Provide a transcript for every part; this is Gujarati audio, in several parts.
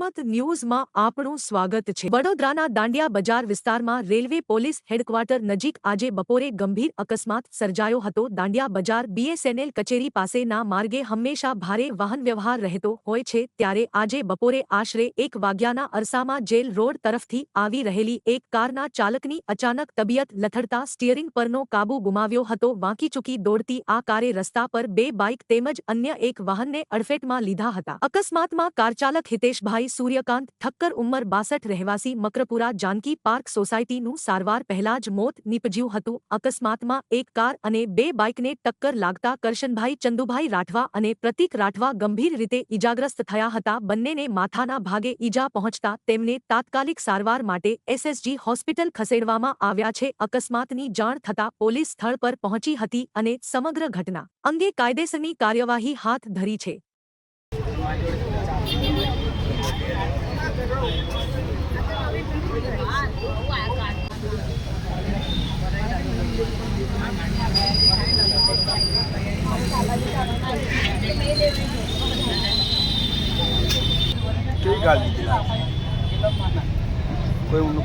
અસ્મિત ન્યૂઝમાં આપનું સ્વાગત છે। વડોદરાના દાંડિયા બજાર વિસ્તારમાં રેલવે પોલીસ હેડક્વાર્ટર નજીક આજે બપોરે ગંભીર અકસ્માત સર્જાયો હતો। દાંડિયા બજાર BSNL કચેરી પાસેના માર્ગે હંમેશા ભારે વાહન વ્યવહાર રહેતો હોય છે, ત્યારે આજે બપોરે આશરે 1 વાગ્યાના અરસામાં જેલ રોડ તરફથી આવી રહેલી એક કારના ચાલકની અચાનક તબિયત લથડતા સ્ટીયરિંગ પરનો કાબુ ગુમાવ્યો હતો। વાંકીચૂકી દોડતી આ કારે રસ્તા પર 2 બાઇક તેમજ અન્ય એક વાહનને અડફેટમાં લીધા હતા। અકસ્માતમાં કાર હિતેશભાઈ સૂર્યકાંત ઠક્કર ઉંમર 62 રહેવાસી મકરપુરા જાનકી પાર્ક સોસાયટીનું સારવાર પહેલા જ મોત નીપજ્યું હતું। અકસ્માતમાં એક કાર અને 2 બાઇકને ટક્કર લાગતા કરશનભાઈ ચંદુભાઈ રાઠવા અને પ્રતીક રાઠવા ગંભીર રીતે ઇજાગ્રસ્ત થયા હતા। બંનેને માથાના ભાગે ઈજા પહોંચતા તેમને તાત્કાલિક સારવાર માટે SSG હોસ્પિટલ ખસેડવામાં આવ્યા છે। અકસ્માતની જાણ થતાં પોલીસ સ્થળ પર પહોંચી હતી અને સમગ્ર ઘટના અંગે કાયદેસરની કાર્યવાહી હાથ ધરી છે।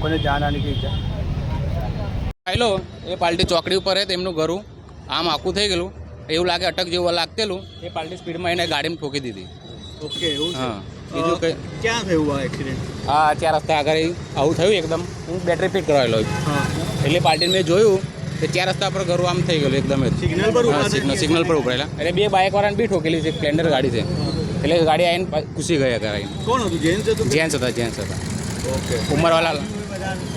कोई जान आने की इच्छा हेलो ये पार्टी चौकड़ी पर है तेमनु घरू आम आखू थी गलू एवं लगे अटक जेव लागतेलू ये पार्टी स्पीड में एने गाड़ी में ठोकी दीधी। ओके हाँ बीजू कई क्या थयुं आ एक्सीडेंट? हाँ 4 रस्ता आगे आવું થયું एकदम हूँ बेटरी फिट करावेलो એટલે પાર્ટી મેં જોયું કે 4 રસ્તા પર ઘરું આમ થઈ ગયેલું એકદમ સિગ્નલ પર ઉભા સિગ્નલ પર ઉભરેલા એટલે 2 બાઇક વાળાને બી ઠોકેલી છે। સ્પ્લેન્ડર ગાડી છે એટલે ગાડી આવીને ઘૂસી ગયા કરાઈને। કોણ હતું? જેન્ટ્સ હતા? જેન્ટ્સ હતા ઓકે ઉંમરવાળા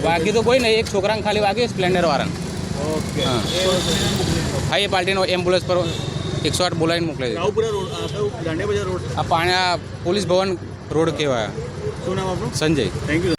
બાકી તો કોઈ નહીં, એક છોકરાને ખાલી વાગ્યું સ્પ્લેન્ડર વાળાને। ઓકે હા એ પાર્ટીનો એમ્બ્યુલન્સ પર 108 બોલાવીને મોકલી દીધો। રાવપુરા રોડ દાંડિયા બજાર રોડ આ પાણા પોલીસ ભવન રોડ કહેવાય। શું નામ આપનું? સંજય। Thank you.